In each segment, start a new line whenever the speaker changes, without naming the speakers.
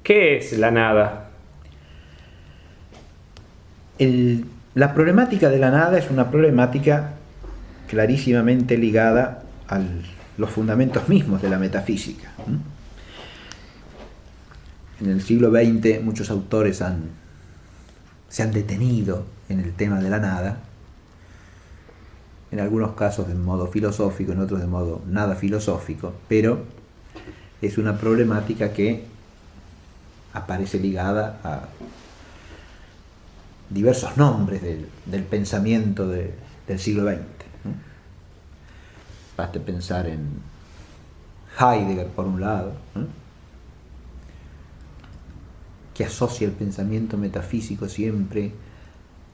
¿Qué es la nada?
La problemática de la nada es una problemática clarísimamente ligada a los fundamentos mismos de la metafísica. En el siglo XX muchos autores se han detenido en el tema de la nada, en algunos casos de modo filosófico, en otros de modo nada filosófico, pero es una problemática que aparece ligada a diversos nombres del pensamiento del siglo XX. Basta pensar en Heidegger, por un lado, que asocia el pensamiento metafísico siempre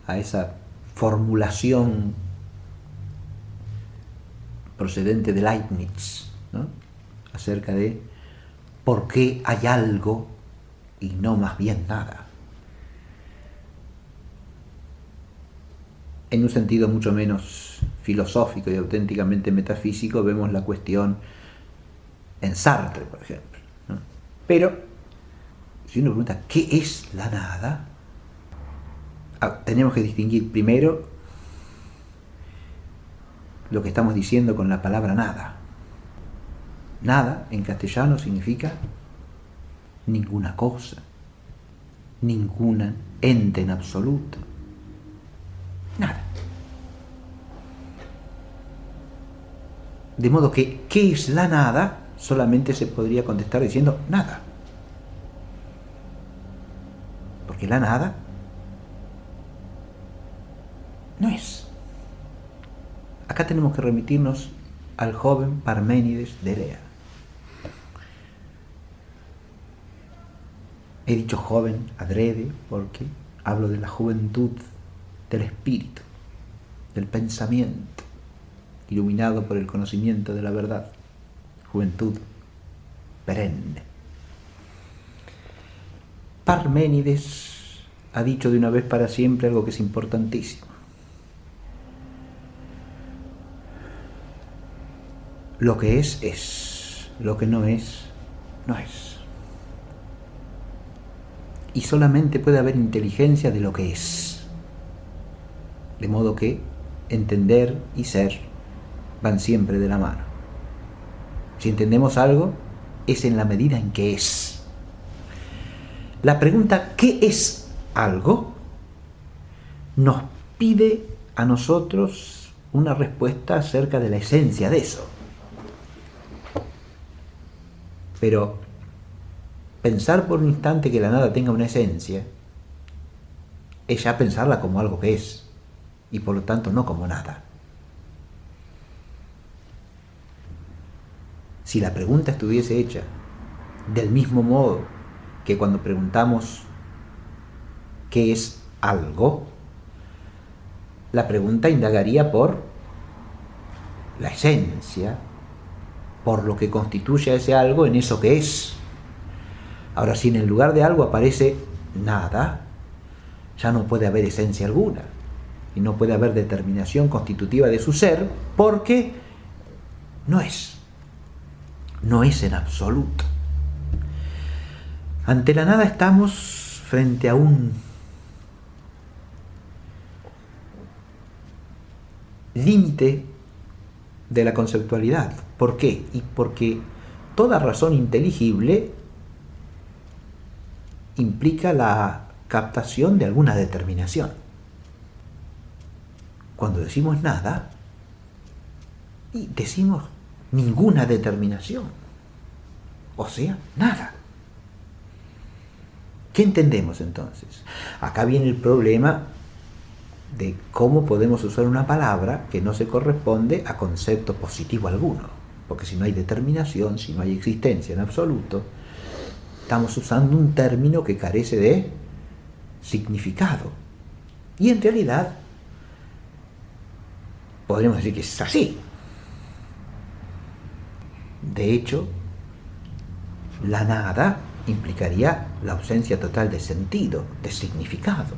a esa formulación procedente de Leibniz, acerca de por qué hay algo y no más bien nada. En un sentido mucho menos filosófico y auténticamente metafísico vemos la cuestión en Sartre, por ejemplo, Pero si uno pregunta ¿qué es la nada? Tenemos que distinguir primero lo que estamos diciendo con la palabra nada. Nada en castellano significa ninguna cosa, ninguna ente en absoluto. Nada. De modo que, ¿qué es la nada? Solamente se podría contestar diciendo nada. Porque la nada no es. Acá tenemos que remitirnos al joven Parménides de Elea. He dicho joven adrede porque hablo de la juventud del espíritu, del pensamiento, iluminado por el conocimiento de la verdad, juventud perenne. Parménides ha dicho de una vez para siempre algo que es importantísimo. Lo que es, lo que no es, no es. Y solamente puede haber inteligencia de lo que es. De modo que entender y ser van siempre de la mano. Si entendemos algo, es en la medida en que es. La pregunta ¿qué es algo? Nos pide a nosotros una respuesta acerca de la esencia de eso. Pero pensar por un instante que la nada tenga una esencia es ya pensarla como algo que es, y por lo tanto no como nada. Si la pregunta estuviese hecha del mismo modo que cuando preguntamos ¿qué es algo?, la pregunta indagaría por la esencia, por lo que constituye a ese algo en eso que es. Ahora, si en el lugar de algo aparece nada, ya no puede haber esencia alguna y no puede haber determinación constitutiva de su ser, porque no es en absoluto. Ante la nada estamos frente a un límite de la conceptualidad. ¿Por qué? Y porque toda razón inteligible implica la captación de alguna determinación. Cuando decimos nada, y decimos ninguna determinación, o sea, nada. ¿Qué entendemos entonces? Acá viene el problema de cómo podemos usar una palabra que no se corresponde a concepto positivo alguno, porque si no hay determinación, si no hay existencia en absoluto, estamos usando un término que carece de significado. Y en realidad podríamos decir que es así. De hecho, la nada implicaría la ausencia total de sentido, de significado.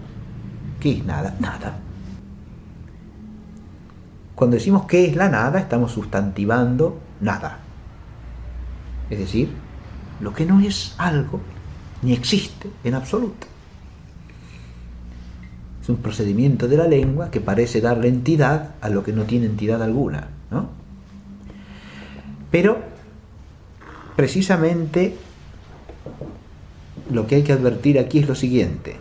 ¿Qué es nada? Nada. Cuando decimos ¿qué es la nada?, estamos sustantivando nada. Es decir, lo que no es algo ni existe en absoluto. Es un procedimiento de la lengua que parece darle entidad a lo que no tiene entidad alguna, ¿no? Pero, precisamente, lo que hay que advertir aquí es lo siguiente.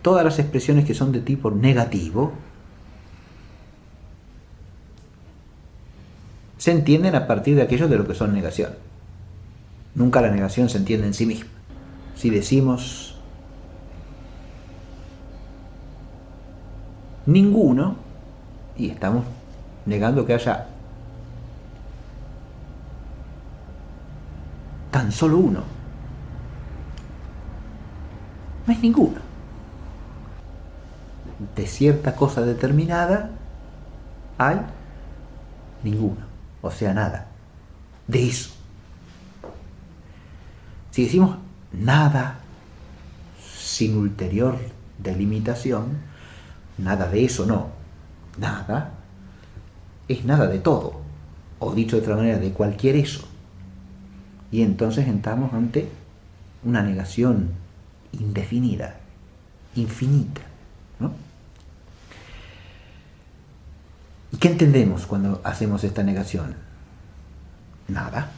Todas las expresiones que son de tipo negativo se entienden a partir de aquello de lo que son negación. Nunca la negación se entiende en sí misma. Si decimos ninguno, y estamos negando que haya tan solo uno. No es ninguno. De cierta cosa determinada hay ninguno, o sea, nada. De eso. Si decimos nada sin ulterior delimitación, nada de eso no. Nada es nada de todo, o dicho de otra manera, de cualquier eso. Y entonces entramos ante una negación indefinida, infinita, ¿no? ¿Y qué entendemos cuando hacemos esta negación? Nada.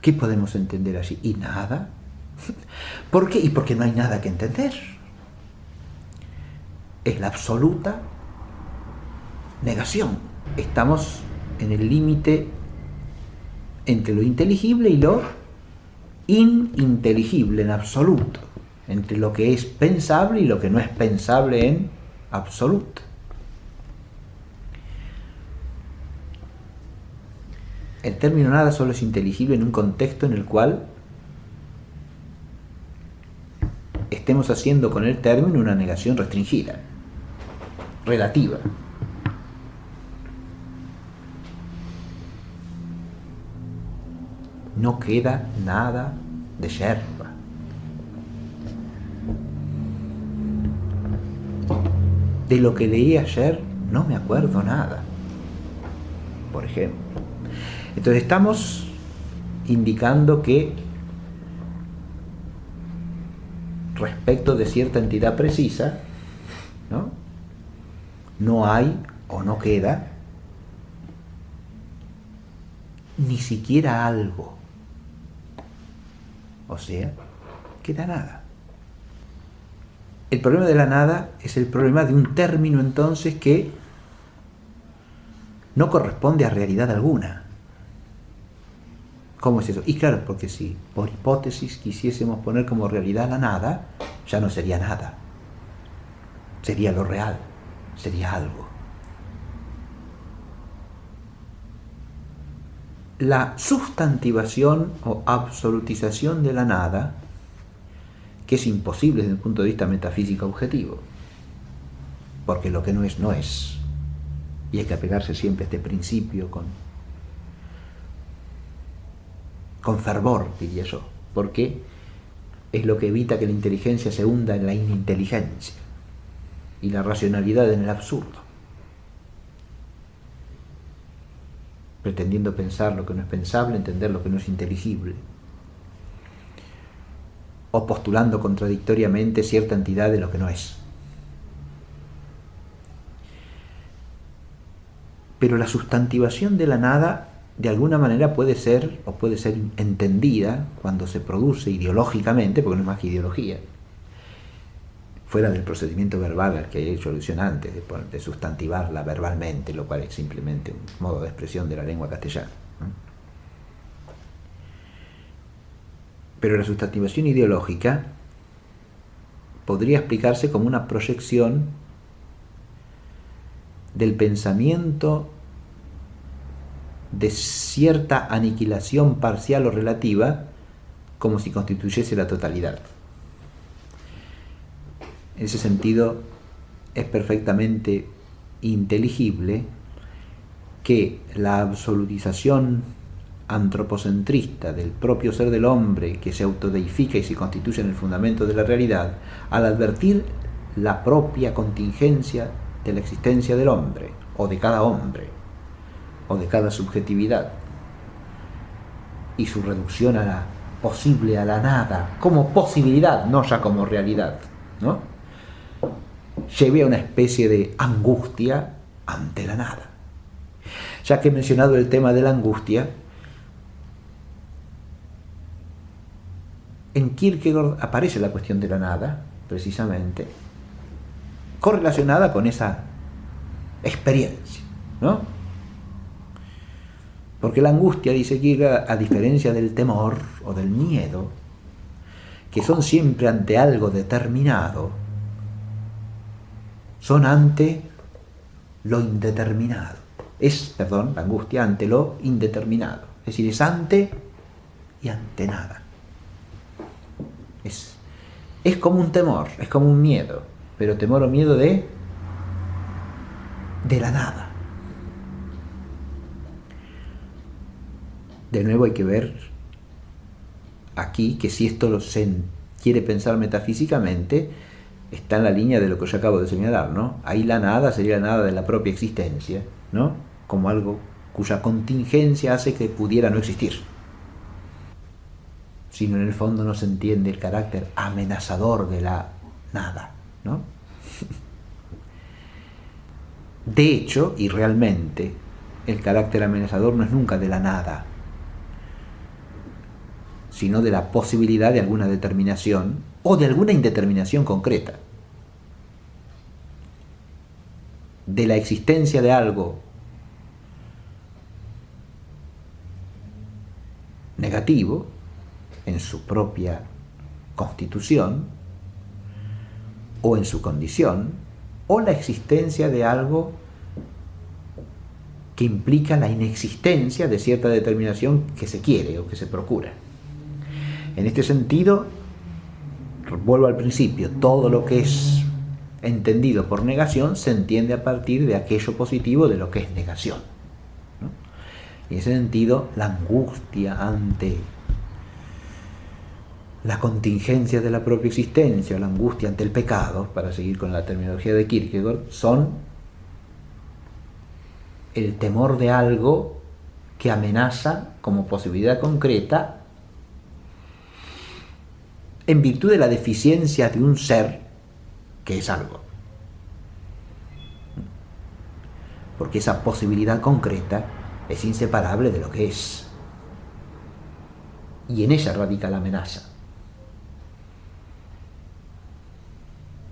¿Qué podemos entender allí? ¿Y nada? ¿Por qué? Y porque no hay nada que entender. Es la absoluta negación. Estamos en el límite entre lo inteligible y lo ininteligible en absoluto, entre lo que es pensable y lo que no es pensable en absoluto. El término nada solo es inteligible en un contexto en el cual estemos haciendo con el término una negación restringida, relativa. No queda nada de yerba. De lo que leí ayer no me acuerdo nada, por ejemplo. Entonces estamos indicando que respecto de cierta entidad precisa, no hay o no queda ni siquiera algo. O sea, queda nada. El problema de la nada es el problema de un término entonces que no corresponde a realidad alguna. ¿Cómo es eso? Y claro, porque si por hipótesis quisiésemos poner como realidad la nada, ya no sería nada. Sería lo real, sería algo. La sustantivación o absolutización de la nada, que es imposible desde el punto de vista metafísico objetivo, porque lo que no es, no es. Y hay que apegarse siempre a este principio con fervor, diría yo, porque es lo que evita que la inteligencia se hunda en la ininteligencia y la racionalidad en el absurdo, pretendiendo pensar lo que no es pensable, entender lo que no es inteligible, o postulando contradictoriamente cierta entidad de lo que no es. Pero la sustantivación de la nada de alguna manera puede ser entendida cuando se produce ideológicamente, porque no es más que ideología, fuera del procedimiento verbal al que he hecho alusión antes, de sustantivarla verbalmente, lo cual es simplemente un modo de expresión de la lengua castellana, ¿no? Pero la sustantivación ideológica podría explicarse como una proyección del pensamiento de cierta aniquilación parcial o relativa, como si constituyese la totalidad. En ese sentido, es perfectamente inteligible que la absolutización antropocentrista del propio ser del hombre, que se autodeifica y se constituye en el fundamento de la realidad, al advertir la propia contingencia de la existencia del hombre, o de cada hombre, o de cada subjetividad, y su reducción a la posible, a la nada, como posibilidad, no ya como realidad, ¿no?, lleve a una especie de angustia ante la nada. Ya que he mencionado el tema de la angustia, en Kierkegaard aparece la cuestión de la nada, precisamente, correlacionada con esa experiencia, ¿no? Porque la angustia, dice Kierkegaard, a diferencia del temor o del miedo, que son siempre ante algo determinado, son ante lo indeterminado. La angustia ante lo indeterminado. Es decir, es ante y ante nada. Es como un temor, es como un miedo, pero temor o miedo de la nada. De nuevo hay que ver aquí que si esto se quiere pensar metafísicamente, está en la línea de lo que yo acabo de señalar, ¿no? Ahí la nada sería la nada de la propia existencia, ¿no?, como algo cuya contingencia hace que pudiera no existir. Sino en el fondo no se entiende el carácter amenazador de la nada, ¿no? De hecho, y realmente, el carácter amenazador no es nunca de la nada, sino de la posibilidad de alguna determinación o de alguna indeterminación concreta. De la existencia de algo negativo en su propia constitución o en su condición, o la existencia de algo que implica la inexistencia de cierta determinación que se quiere o que se procura. En este sentido, vuelvo al principio, todo lo que es entendido por negación se entiende a partir de aquello positivo de lo que es negación, ¿no? Y en ese sentido, la angustia ante la contingencia de la propia existencia, o la angustia ante el pecado, para seguir con la terminología de Kierkegaard, son el temor de algo que amenaza como posibilidad concreta en virtud de la deficiencia de un ser que es algo. Porque esa posibilidad concreta es inseparable de lo que es. Y en ella radica la amenaza.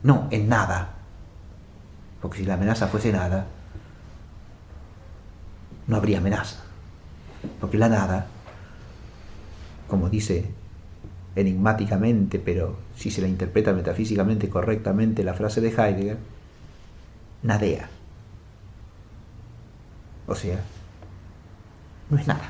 No en nada. Porque si la amenaza fuese nada, no habría amenaza. Porque la nada, como dice enigmáticamente, pero si se la interpreta metafísicamente correctamente la frase de Heidegger, nadea. O sea, no es nada.